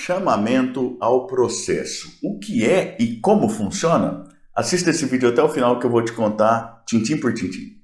Chamamento ao processo. O que é e como funciona? Assista esse vídeo até o final que eu vou te contar tintim por tintim.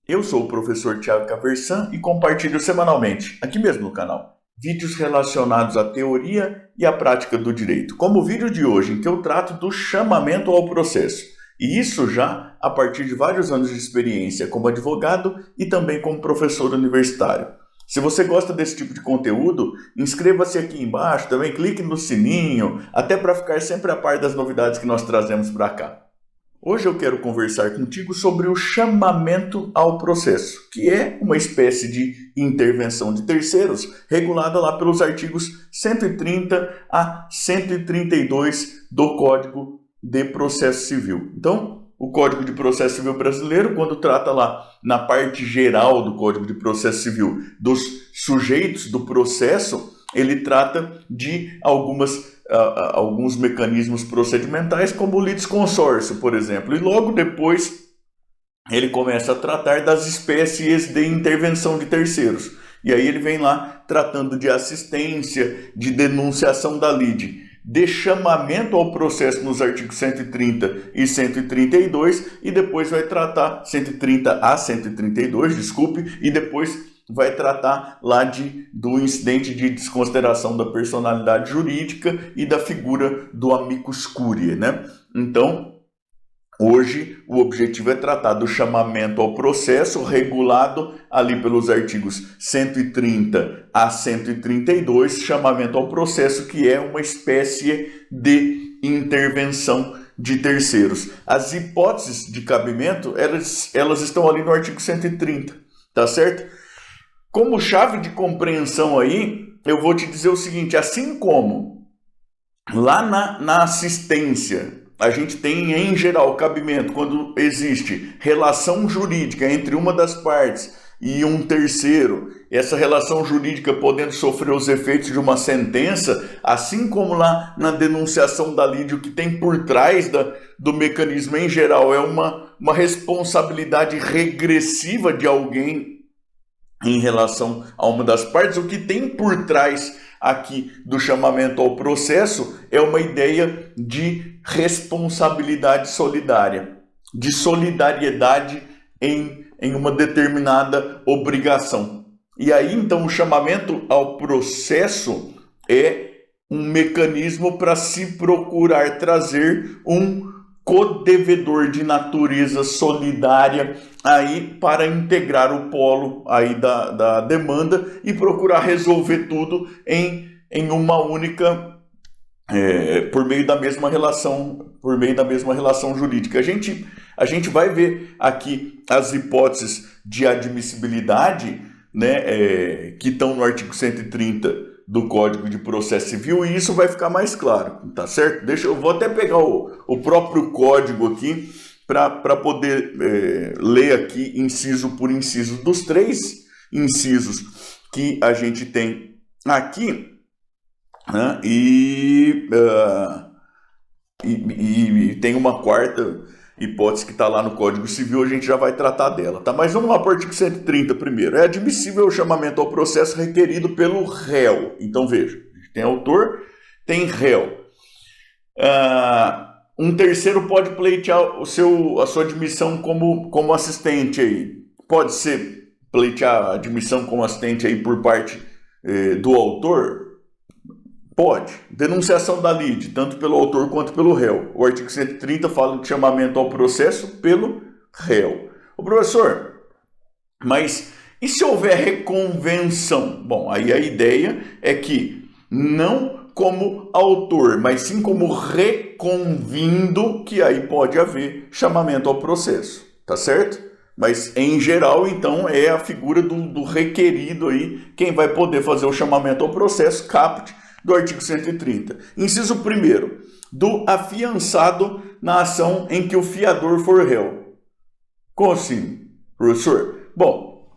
Eu sou o professor Thiago Caversan e compartilho semanalmente, aqui mesmo no canal, vídeos relacionados à teoria e à prática do direito, como o vídeo de hoje em que eu trato do chamamento ao processo. E isso já a partir de vários anos de experiência como advogado e também como professor universitário. Se você gosta desse tipo de conteúdo, inscreva-se aqui embaixo, também clique no sininho, até para ficar sempre a par das novidades que nós trazemos para cá. Hoje eu quero conversar contigo sobre o chamamento ao processo, que é uma espécie de intervenção de terceiros regulada lá pelos artigos 130 a 132 do Código de Processo Civil. Então, o Código de Processo Civil brasileiro, quando trata lá na parte geral do Código de Processo Civil dos sujeitos do processo, ele trata de alguns mecanismos procedimentais, como o litisconsórcio, por exemplo. E logo depois ele começa a tratar das espécies de intervenção de terceiros. E aí ele vem lá tratando de assistência, de denunciação da lide, de chamamento ao processo nos artigos 130 e 132, e depois vai tratar 130 a 132, desculpe, e depois vai tratar lá do incidente de desconsideração da personalidade jurídica e da figura do amicus curiae, né? Então, hoje o objetivo é tratar do chamamento ao processo regulado ali pelos artigos 130 a 132, chamamento ao processo, que é uma espécie de intervenção de terceiros. As hipóteses de cabimento, elas estão ali no artigo 130, tá certo? Como chave de compreensão aí, eu vou te dizer o seguinte: assim como lá na assistência a gente tem em geral cabimento quando existe relação jurídica entre uma das partes e um terceiro, essa relação jurídica podendo sofrer os efeitos de uma sentença, assim como lá na denunciação da lide, o que tem por trás do mecanismo em geral é uma responsabilidade regressiva de alguém em relação a uma das partes. O que tem por trás aqui do chamamento ao processo é uma ideia de responsabilidade solidária, de solidariedade em uma determinada obrigação. E aí, então, o chamamento ao processo é um mecanismo para se procurar trazer um codevedor de natureza solidária aí para integrar o polo aí da demanda e procurar resolver tudo em uma única, por meio da mesma relação jurídica. A gente vai ver aqui as hipóteses de admissibilidade, né, que estão no artigo 130 do Código de Processo Civil, e isso vai ficar mais claro, tá certo? Eu vou até pegar o próprio código aqui para poder ler aqui inciso por inciso dos 3 incisos que a gente tem aqui, né? E tem uma quarta hipótese que está lá no Código Civil, a gente já vai tratar dela, tá? Mas vamos lá para o artigo 130 primeiro. É admissível o chamamento ao processo requerido pelo réu. Então veja, tem autor, tem réu. Um terceiro pode pleitear a sua admissão como assistente aí. Pode ser pleitear a admissão como assistente aí por parte do autor? Pode. Denunciação da lide, tanto pelo autor quanto pelo réu. O artigo 130 fala de chamamento ao processo pelo réu. Ô professor, mas e se houver reconvenção? Bom, aí a ideia é que não como autor, mas sim como reconvindo, que aí pode haver chamamento ao processo, tá certo? Mas em geral, então, é a figura do requerido aí, quem vai poder fazer o chamamento ao processo, caput do artigo 130. Inciso 1º, do afiançado na ação em que o fiador for réu. Como assim, professor? Bom,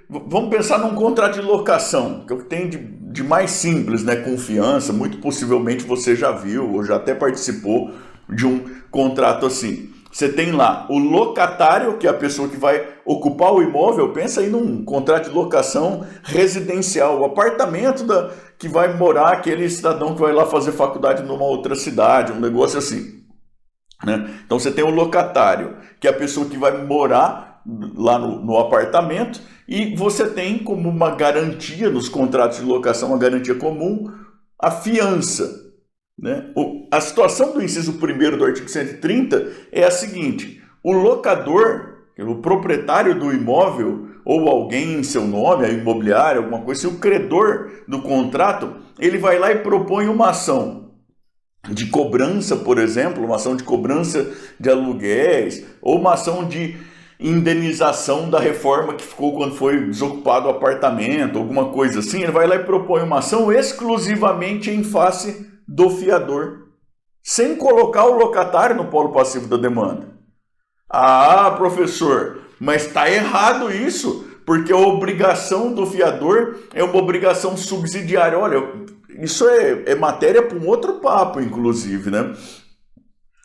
vamos pensar num contrato de locação, que é o que tem de mais simples, né? Confiança, muito possivelmente você já viu ou já até participou de um contrato assim. Você tem lá o locatário, que é a pessoa que vai ocupar o imóvel. Pensa aí num contrato de locação residencial, o apartamento que vai morar aquele cidadão que vai lá fazer faculdade numa outra cidade, um negócio assim, né? Então você tem o locatário, que é a pessoa que vai morar lá no apartamento, e você tem como uma garantia nos contratos de locação, uma garantia comum, a fiança, né? A situação do inciso 1º do artigo 130 é a seguinte: o locador, o proprietário do imóvel, ou alguém em seu nome, a imobiliária, alguma coisa, se o credor do contrato, ele vai lá e propõe uma ação de cobrança, por exemplo, uma ação de cobrança de aluguéis, ou uma ação de indenização da reforma que ficou quando foi desocupado o apartamento, alguma coisa assim. Ele vai lá e propõe uma ação exclusivamente em face do fiador, sem colocar o locatário no polo passivo da demanda. Ah, professor, mas está errado isso, porque a obrigação do fiador é uma obrigação subsidiária. Olha, isso é matéria para um outro papo, inclusive, né?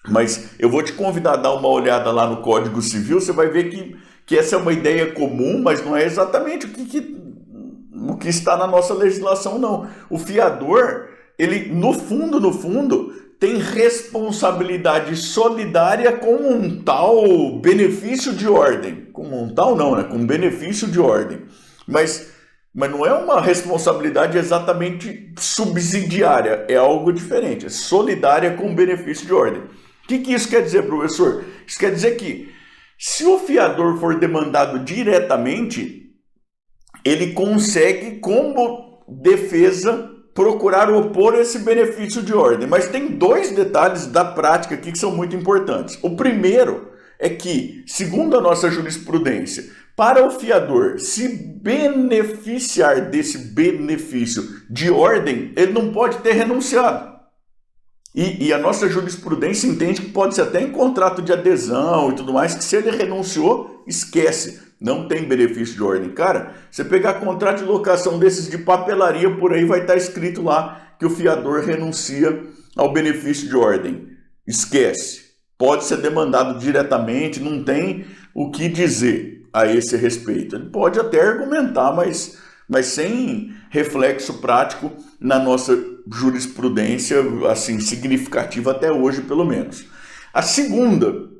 Mas eu vou te convidar a dar uma olhada lá no Código Civil. Você vai ver que essa é uma ideia comum, mas não é exatamente o que está na nossa legislação, não. O fiador, ele, no fundo, tem responsabilidade solidária com um tal benefício de ordem. Com um tal não, né? Com benefício de ordem. Mas não é uma responsabilidade exatamente subsidiária, é algo diferente, é solidária com benefício de ordem. O que isso quer dizer, professor? Isso quer dizer que, se o fiador for demandado diretamente, ele consegue, como defesa, procurar opor esse benefício de ordem. Mas tem dois detalhes da prática aqui que são muito importantes. O primeiro é que, segundo a nossa jurisprudência, para o fiador se beneficiar desse benefício de ordem, ele não pode ter renunciado. E a nossa jurisprudência entende que pode ser até em contrato de adesão e tudo mais, que se ele renunciou, esquece, não tem benefício de ordem. Cara, você pegar contrato de locação desses de papelaria por aí, vai estar escrito lá que o fiador renuncia ao benefício de ordem. Esquece. Pode ser demandado diretamente, não tem o que dizer a esse respeito. Ele pode até argumentar, mas sem reflexo prático na nossa jurisprudência, assim, significativa até hoje, pelo menos. A segunda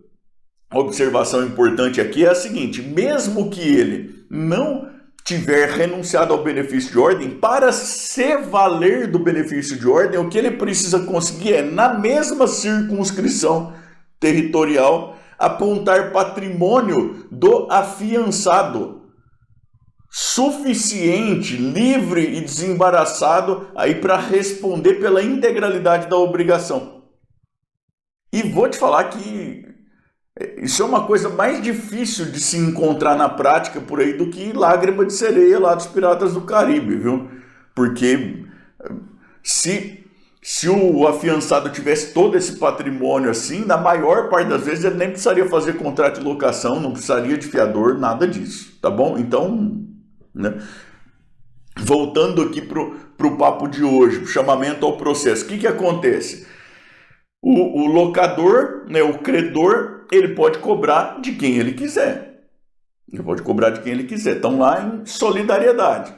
observação importante aqui é a seguinte: mesmo que ele não tiver renunciado ao benefício de ordem, para se valer do benefício de ordem, o que ele precisa conseguir é, na mesma circunscrição territorial, apontar patrimônio do afiançado suficiente, livre e desembaraçado aí para responder pela integralidade da obrigação. E vou te falar que isso é uma coisa mais difícil de se encontrar na prática por aí do que Lágrima de Sereia lá dos Piratas do Caribe, viu? Porque se o afiançado tivesse todo esse patrimônio assim, na maior parte das vezes ele nem precisaria fazer contrato de locação, não precisaria de fiador, nada disso, tá bom? Então, né? Voltando aqui pro papo de hoje, pro chamamento ao processo, o que acontece? O locador, né, o credor, ele pode cobrar de quem ele quiser. Ele pode cobrar de quem ele quiser. Estão lá em solidariedade.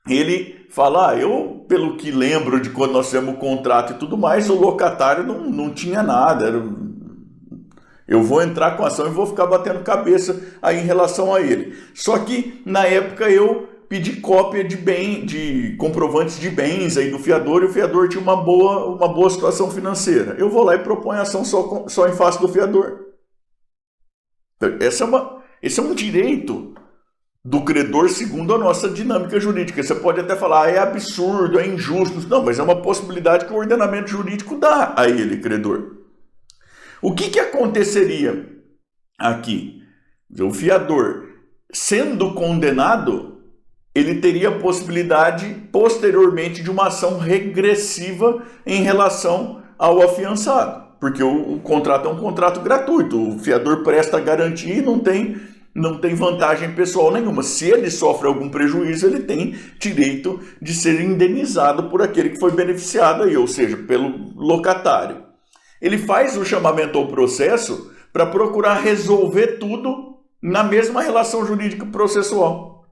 Ele fala, eu, pelo que lembro de quando nós fizemos o contrato e tudo mais, o locatário não tinha nada. Eu vou entrar com a ação e vou ficar batendo cabeça aí em relação a ele. Só que, na época, eu pedi cópia de comprovantes de bens aí do fiador, e o fiador tinha uma boa situação financeira. Eu vou lá e proponho a ação só em face do fiador. Esse é um direito do credor segundo a nossa dinâmica jurídica. Você pode até falar, é absurdo, é injusto. Não, mas é uma possibilidade que o ordenamento jurídico dá a ele, credor. O que aconteceria aqui? O fiador, sendo condenado, ele teria a possibilidade, posteriormente, de uma ação regressiva em relação ao afiançado. Porque o contrato é um contrato gratuito. O fiador presta garantia e não tem vantagem pessoal nenhuma. Se ele sofre algum prejuízo, ele tem direito de ser indenizado por aquele que foi beneficiado aí, ou seja, pelo locatário. ele faz o chamamento ao processo para procurar resolver tudo na mesma relação jurídica processual.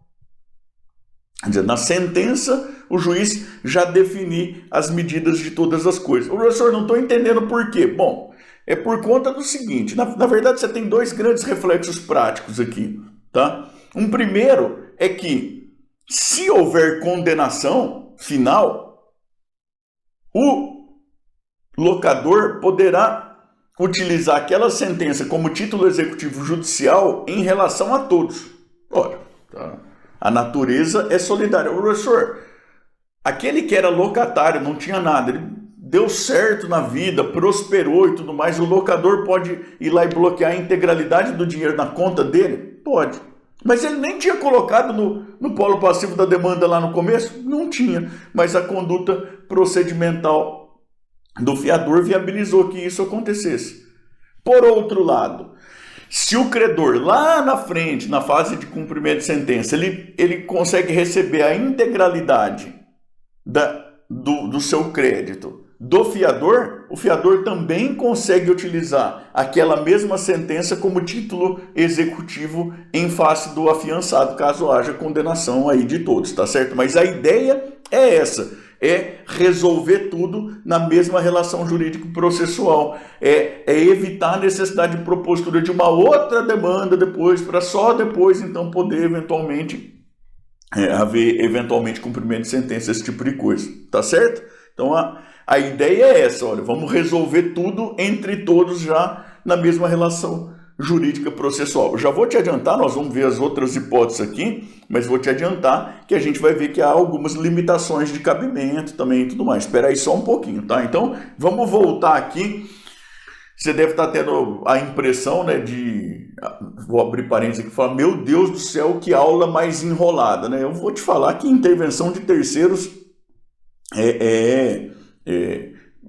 Quer dizer, na sentença, o juiz já definir as medidas de todas as coisas. O professor, não estou entendendo por quê. Bom, é por conta do seguinte, na verdade você tem dois grandes reflexos práticos aqui, tá? Um primeiro é que, se houver condenação final, o locador poderá utilizar aquela sentença como título executivo judicial em relação a todos. Ora, tá? A natureza é solidária. O professor, aquele que era locatário, não tinha nada, ele deu certo na vida, prosperou e tudo mais, o locador pode ir lá e bloquear a integralidade do dinheiro na conta dele? Pode. Mas ele nem tinha colocado no polo passivo da demanda lá no começo? Não tinha. Mas a conduta procedimental do fiador viabilizou que isso acontecesse. Por outro lado, se o credor lá na frente, na fase de cumprimento de sentença, ele consegue receber a integralidade do seu crédito do fiador, o fiador também consegue utilizar aquela mesma sentença como título executivo em face do afiançado, caso haja condenação aí de todos, tá certo? Mas a ideia é essa, é resolver tudo na mesma relação jurídico-processual, é evitar a necessidade de propositura de uma outra demanda depois, para só depois então poder eventualmente haver eventualmente cumprimento de sentença, esse tipo de coisa, tá certo? Então a ideia é essa, olha, vamos resolver tudo entre todos já na mesma relação jurídica processual. Eu já vou te adiantar, nós vamos ver as outras hipóteses aqui, mas vou te adiantar que a gente vai ver que há algumas limitações de cabimento também e tudo mais. Espera aí só um pouquinho, tá? Então, vamos voltar aqui. Você deve estar tendo a impressão, né, vou abrir parênteses aqui e falar, meu Deus do céu, que aula mais enrolada, né? Eu vou te falar que intervenção de terceiros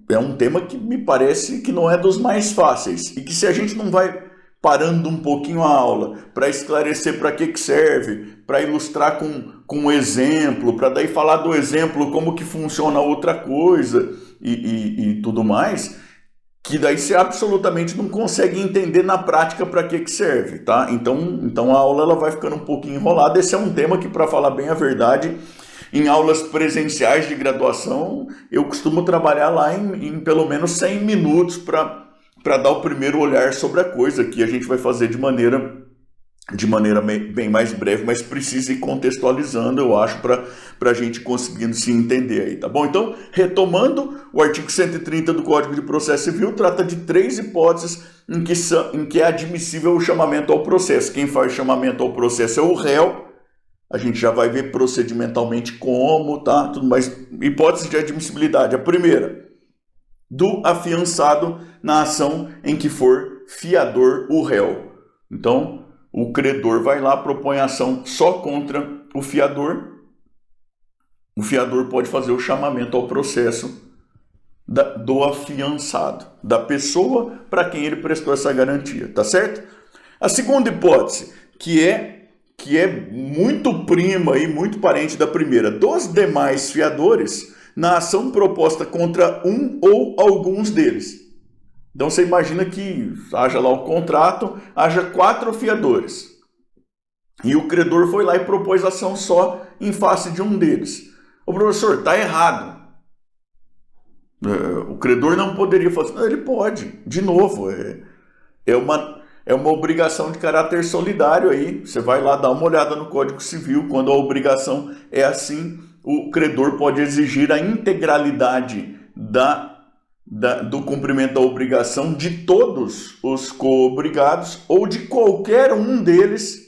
é um tema que me parece que não é dos mais fáceis e que se a gente não vai parando um pouquinho a aula para esclarecer para que serve, para ilustrar com um exemplo, para daí falar do exemplo como que funciona outra coisa e tudo mais, que daí você absolutamente não consegue entender na prática para que serve, tá? Então a aula ela vai ficando um pouquinho enrolada. Esse é um tema que, para falar bem a verdade, em aulas presenciais de graduação, eu costumo trabalhar lá em pelo menos 100 minutos para dar o primeiro olhar sobre a coisa, que a gente vai fazer de maneira bem mais breve, mas precisa ir contextualizando, eu acho, para a gente conseguindo se entender aí, tá bom? Então, retomando, o artigo 130 do Código de Processo Civil trata de 3 hipóteses em que é admissível o chamamento ao processo. Quem faz chamamento ao processo é o réu. A gente já vai ver procedimentalmente como, tá? Tudo mais. Hipótese de admissibilidade. A primeira, do afiançado na ação em que for fiador o réu. Então, o credor vai lá, propõe ação só contra o fiador. O fiador pode fazer o chamamento ao processo do afiançado, da pessoa para quem ele prestou essa garantia, tá certo? A segunda hipótese, que é muito prima e muito parente da primeira, dos demais fiadores na ação proposta contra um ou alguns deles. Então você imagina que haja lá o contrato, haja 4 fiadores. E o credor foi lá e propôs ação só em face de um deles. O professor, está errado. O credor não poderia fazer. Não, ele pode. De novo, é uma obrigação de caráter solidário aí. Você vai lá dar uma olhada no Código Civil. Quando a obrigação é assim, o credor pode exigir a integralidade do cumprimento da obrigação de todos os coobrigados ou de qualquer um deles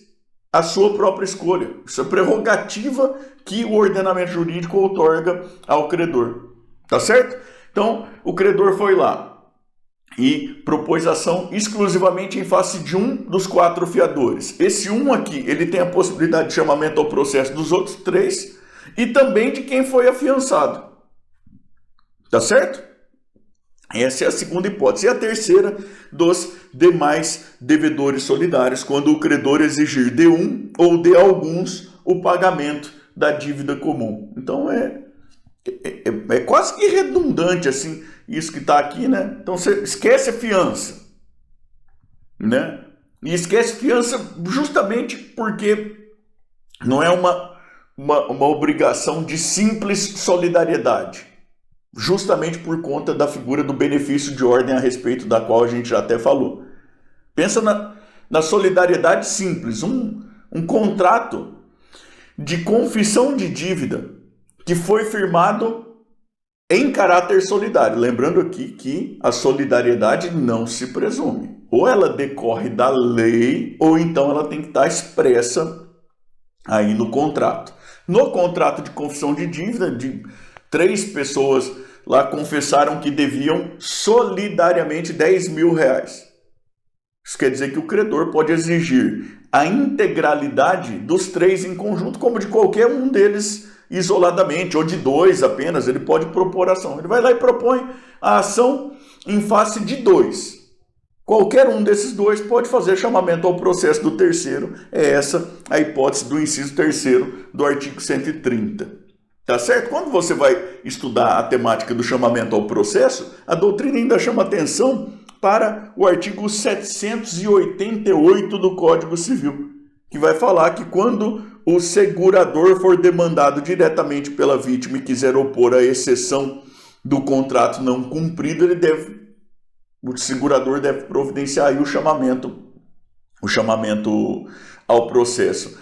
a sua própria escolha. Isso é prerrogativa que o ordenamento jurídico outorga ao credor. Tá certo? Então, o credor foi lá e propôs ação exclusivamente em face de um dos 4 fiadores. Esse um aqui, ele tem a possibilidade de chamamento ao processo dos outros 3 e também de quem foi afiançado. Tá certo? Essa é a segunda hipótese. E a terceira, dos demais devedores solidários, quando o credor exigir de um ou de alguns o pagamento da dívida comum. Então é quase que redundante assim isso que está aqui, né? Então você esquece a fiança, né? E esquece a fiança justamente porque não é uma obrigação de simples solidariedade, justamente por conta da figura do benefício de ordem a respeito da qual a gente já até falou. Pensa na solidariedade simples, um contrato de confissão de dívida que foi firmado em caráter solidário. Lembrando aqui que a solidariedade não se presume. Ou ela decorre da lei, ou então ela tem que estar expressa aí no contrato. No contrato de confissão de dívida, de 3 pessoas lá confessaram que deviam solidariamente R$10.000. Isso quer dizer que o credor pode exigir a integralidade dos 3 em conjunto, como de qualquer um deles isoladamente, ou de 2 apenas. Ele pode propor ação. Ele vai lá e propõe a ação em face de 2. Qualquer um desses 2 pode fazer chamamento ao processo do terceiro. É essa a hipótese do inciso 3º do artigo 130. Tá certo? Quando você vai estudar a temática do chamamento ao processo, a doutrina ainda chama atenção para o artigo 788 do Código Civil, que vai falar que quando o segurador for demandado diretamente pela vítima e quiser opor a exceção do contrato não cumprido, o segurador deve providenciar aí o chamamento ao processo.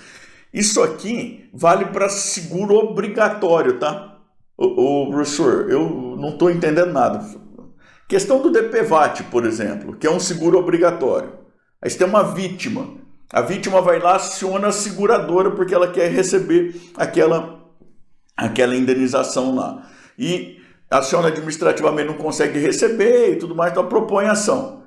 Isso aqui vale para seguro obrigatório, tá? Ô, professor, eu não estou entendendo nada. Questão do DPVAT, por exemplo, que é um seguro obrigatório. Aí você tem uma vítima. A vítima vai lá, aciona a seguradora porque ela quer receber aquela indenização lá. E aciona administrativamente, não consegue receber e tudo mais, então propõe ação.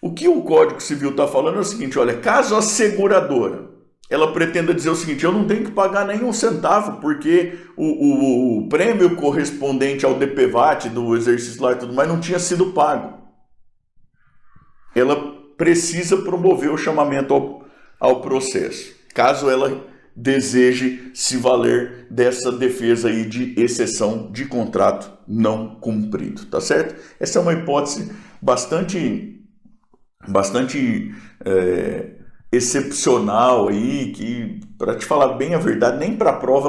O que o Código Civil está falando é o seguinte, olha, caso a seguradora ela pretenda dizer o seguinte, eu não tenho que pagar nenhum centavo, porque o prêmio correspondente ao DPVAT do exercício lá e tudo mais não tinha sido pago. Ela precisa promover o chamamento ao processo, caso ela deseje se valer dessa defesa aí de exceção de contrato não cumprido, tá certo? Essa é uma hipótese bastante excepcional aí, que, para te falar bem a verdade, nem para a prova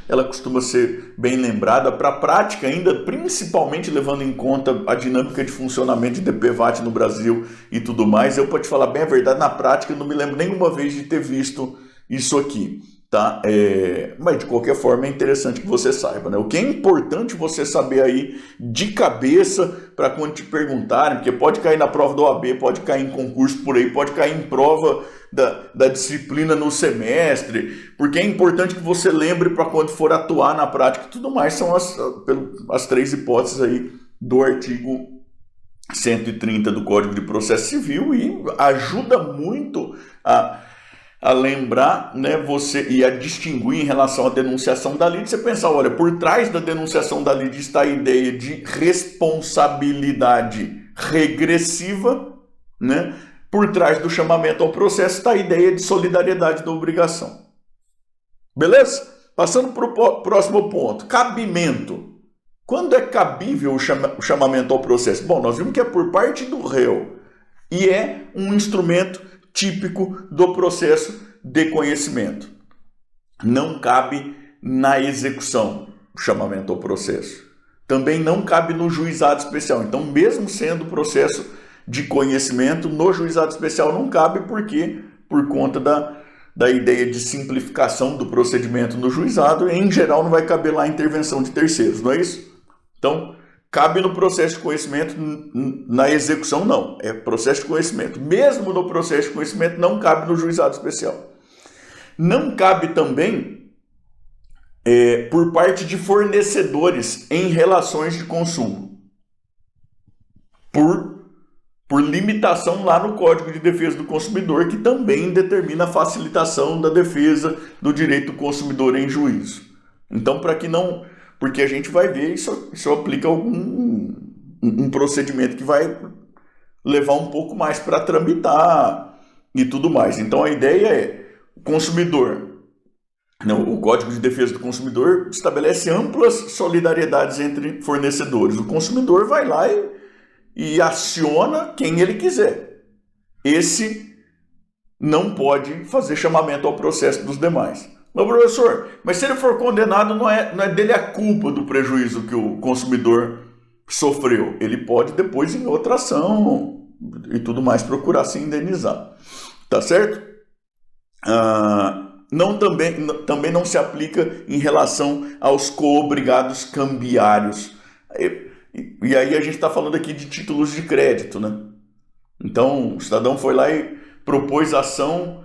ela costuma ser bem lembrada. Para a prática ainda, principalmente levando em conta a dinâmica de funcionamento de DPVAT no Brasil e tudo mais, eu, para te falar bem a verdade, na prática eu não me lembro nenhuma vez de ter visto isso aqui, tá? Mas de qualquer forma é interessante que você saiba, né? O que é importante você saber aí de cabeça para quando te perguntarem, porque pode cair na prova do OAB, pode cair em concurso por aí, pode cair em prova da disciplina no semestre, porque é importante que você lembre para quando for atuar na prática. Tudo mais são as 3 hipóteses aí do artigo 130 do Código de Processo Civil e ajuda muito a lembrar, né, você e a distinguir em relação à denunciação da lide. Você pensar, olha, por trás da denunciação da lide está a ideia de responsabilidade regressiva, né? Por trás do chamamento ao processo está a ideia de solidariedade da obrigação. Beleza? Passando para o próximo ponto, cabimento. Quando é cabível o chamamento ao processo? Bom, nós vimos que é por parte do réu e é um instrumento típico do processo de conhecimento. Não cabe na execução o chamamento ao processo. Também não cabe no juizado especial. Então, mesmo sendo processo de conhecimento, no juizado especial não cabe, porque por conta da ideia de simplificação do procedimento no juizado, em geral não vai caber lá a intervenção de terceiros, não é isso? Então, cabe no processo de conhecimento, na execução não, é processo de conhecimento. Mesmo no processo de conhecimento não cabe no juizado especial. Não cabe também por parte de fornecedores em relações de consumo. Por limitação lá no Código de Defesa do Consumidor, que também determina a facilitação da defesa do direito do consumidor em juízo. Então, para que não... Porque a gente vai ver, isso aplica um procedimento que vai levar um pouco mais para tramitar e tudo mais. Então, a ideia é, o consumidor O Código de Defesa do Consumidor estabelece amplas solidariedades entre fornecedores. O consumidor vai lá e aciona quem ele quiser. Esse não pode fazer chamamento ao processo dos demais. Mas, professor, mas se ele for condenado, não é dele a culpa do prejuízo que o consumidor sofreu. Ele pode depois, em outra ação e tudo mais, procurar se indenizar. Tá certo? Também não se aplica em relação aos coobrigados cambiários. E aí a gente está falando aqui de títulos de crédito, né? Então, o cidadão foi lá e propôs ação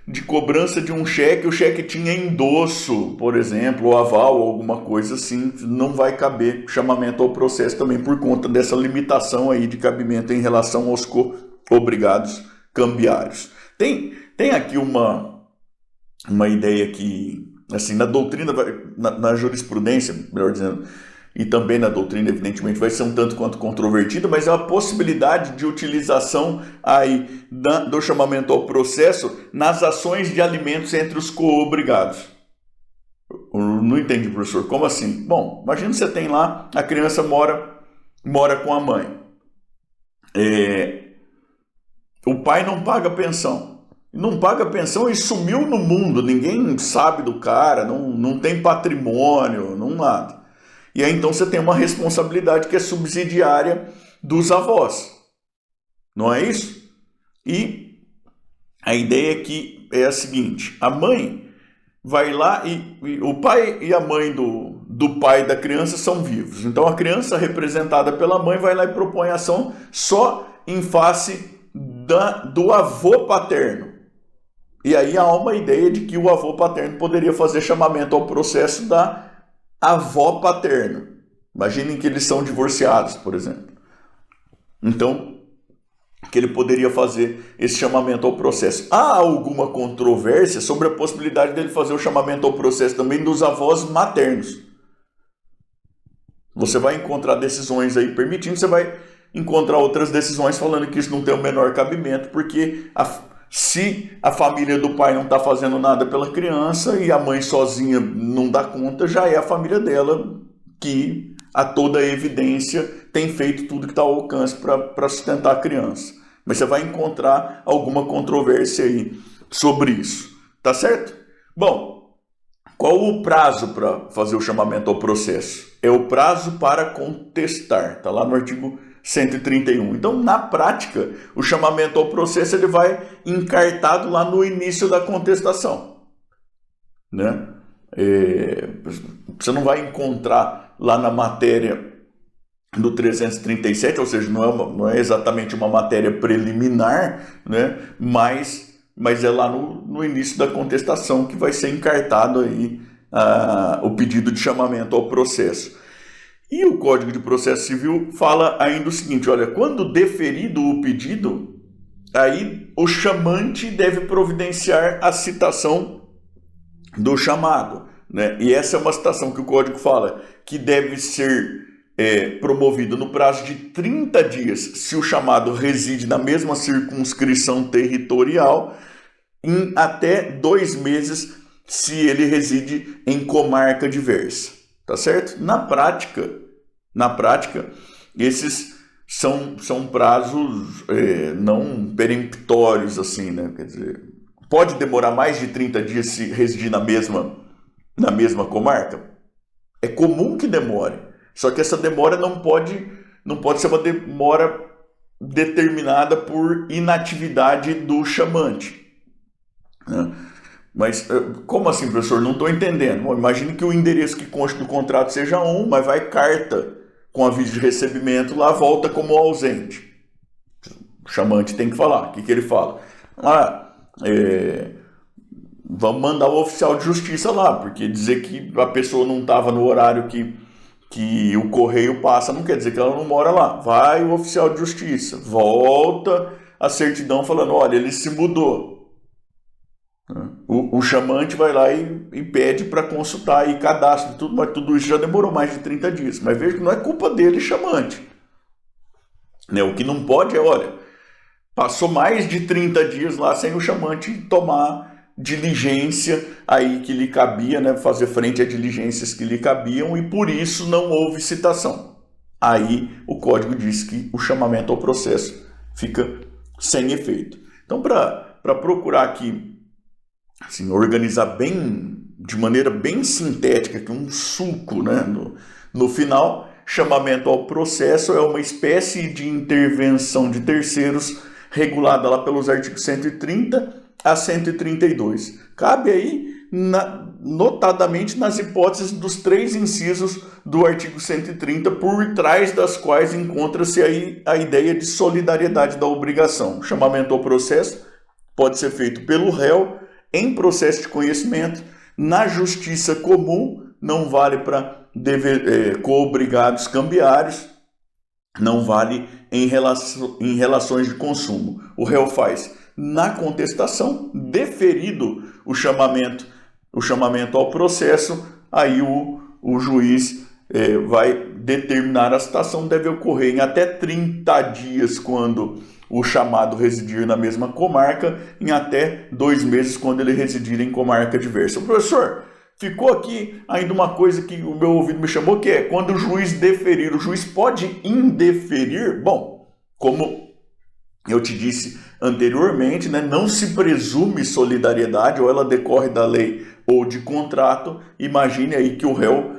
de cobrança de um cheque, o cheque tinha endosso, por exemplo, ou aval, ou alguma coisa assim, não vai caber chamamento ao processo também por conta dessa limitação aí de cabimento em relação aos coobrigados cambiários. Tem aqui uma ideia que, assim, na doutrina, na jurisprudência, melhor dizendo, e também na doutrina, evidentemente, vai ser um tanto quanto controvertida, mas é a possibilidade de utilização aí do chamamento ao processo nas ações de alimentos entre os coobrigados. Eu não entendi, professor. Como assim? Bom, imagina você tem lá, a criança mora com a mãe. O pai não paga pensão. Não paga pensão e sumiu no mundo. Ninguém sabe do cara, não tem patrimônio, não nada. E aí então você tem uma responsabilidade que é subsidiária dos avós. Não é isso? E a ideia aqui é a seguinte: a mãe vai lá e o pai e a mãe do pai da criança são vivos. Então a criança representada pela mãe vai lá e propõe ação só em face do avô paterno. E aí há uma ideia de que o avô paterno poderia fazer chamamento ao processo da avó paterna. Imaginem que eles são divorciados, por exemplo. Então, que ele poderia fazer esse chamamento ao processo. Há alguma controvérsia sobre a possibilidade dele fazer o chamamento ao processo também dos avós maternos. Você vai encontrar decisões aí permitindo, você vai encontrar outras decisões falando que isso não tem o menor cabimento, porque se a família do pai não está fazendo nada pela criança e a mãe sozinha não dá conta, já é a família dela que, a toda evidência, tem feito tudo que está ao alcance para sustentar a criança. Mas você vai encontrar alguma controvérsia aí sobre isso. Tá certo? Bom, qual o prazo para fazer o chamamento ao processo? É o prazo para contestar. Está lá no artigo 131. Então, na prática, o chamamento ao processo ele vai encartado lá no início da contestação, né? Você não vai encontrar lá na matéria do 337, ou seja, não é exatamente uma matéria preliminar, né? Mas é lá no início da contestação que vai ser encartado aí o pedido de chamamento ao processo. E o Código de Processo Civil fala ainda o seguinte: olha, quando deferido o pedido, aí o chamante deve providenciar a citação do chamado, né? E essa é uma citação que o Código fala que deve ser promovida no prazo de 30 dias se o chamado reside na mesma circunscrição territorial, em até 2 meses se ele reside em comarca diversa. Tá certo? Na prática, esses são prazos não peremptórios, assim, né? Quer dizer, pode demorar mais de 30 dias se residir na mesma comarca? É comum que demore, só que essa demora não pode ser uma demora determinada por inatividade do chamante, né? Mas como assim, professor? Não estou entendendo. Bom, imagine que o endereço que consta do contrato seja mas vai carta com aviso de recebimento lá, volta como ausente. O chamante tem que falar. O que ele fala? Vamos mandar o oficial de justiça lá, porque dizer que a pessoa não estava no horário que o correio passa não quer dizer que ela não mora lá. Vai o oficial de justiça, volta a certidão falando: olha, ele se mudou. O chamante vai lá e pede para consultar e cadastro tudo, mas tudo isso já demorou mais de 30 dias. Mas veja que não é culpa dele, chamante, né? O que não pode é, olha, passou mais de 30 dias lá sem o chamante tomar diligência aí que lhe cabia, né, fazer frente a diligências que lhe cabiam, e por isso não houve citação. Aí o código diz que o chamamento ao processo fica sem efeito. Então, para procurar aqui assim, organizar bem, de maneira bem sintética, que um suco, né, no final, chamamento ao processo é uma espécie de intervenção de terceiros regulada lá pelos artigos 130 a 132. Cabe aí, notadamente, nas hipóteses dos 3 incisos do artigo 130, por trás das quais encontra-se aí a ideia de solidariedade da obrigação. O chamamento ao processo pode ser feito pelo réu em processo de conhecimento, na justiça comum, não vale para coobrigados cambiários, não vale em relações de consumo. O réu faz na contestação, deferido o chamamento ao processo, aí o juiz vai determinar a citação, deve ocorrer em até 30 dias quando o chamado residir na mesma comarca, em até 2 meses quando ele residir em comarca diversa. Professor, ficou aqui ainda uma coisa que o meu ouvido me chamou, que é quando o juiz deferir, o juiz pode indeferir? Bom, como eu te disse anteriormente, né, não se presume solidariedade, ou ela decorre da lei ou de contrato. Imagine aí que o réu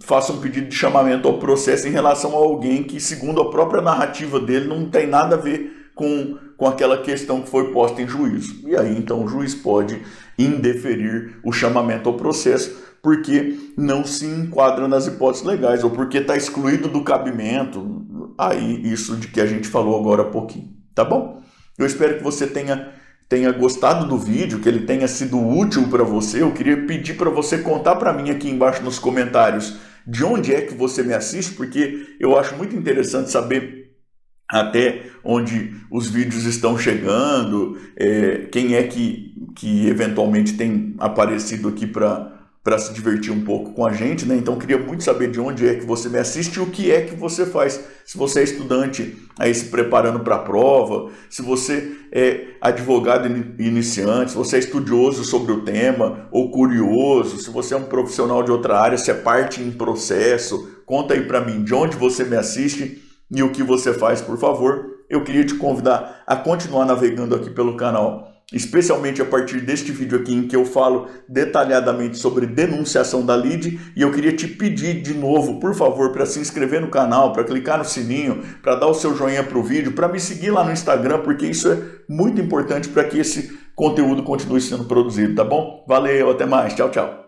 faça um pedido de chamamento ao processo em relação a alguém que, segundo a própria narrativa dele, não tem nada a ver com aquela questão que foi posta em juízo. E aí, então, o juiz pode indeferir o chamamento ao processo porque não se enquadra nas hipóteses legais ou porque está excluído do cabimento. Aí, isso de que a gente falou agora há pouquinho. Tá bom? Eu espero que você tenha gostado do vídeo, que ele tenha sido útil para você. Eu queria pedir para você contar para mim aqui embaixo nos comentários de onde é que você me assiste, porque eu acho muito interessante saber até onde os vídeos estão chegando, quem é que eventualmente tem aparecido aqui para se divertir um pouco com a gente, né? Então, eu queria muito saber de onde é que você me assiste e o que é que você faz. Se você é estudante aí se preparando para a prova, se você é advogado iniciante, se você é estudioso sobre o tema ou curioso, se você é um profissional de outra área, se é parte em processo, conta aí para mim de onde você me assiste e o que você faz, por favor. Eu queria te convidar a continuar navegando aqui pelo canal, especialmente a partir deste vídeo aqui em que eu falo detalhadamente sobre denunciação da lide, e eu queria te pedir de novo, por favor, para se inscrever no canal, para clicar no sininho, para dar o seu joinha para o vídeo, para me seguir lá no Instagram, porque isso é muito importante para que esse conteúdo continue sendo produzido, tá bom? Valeu, até mais, tchau, tchau.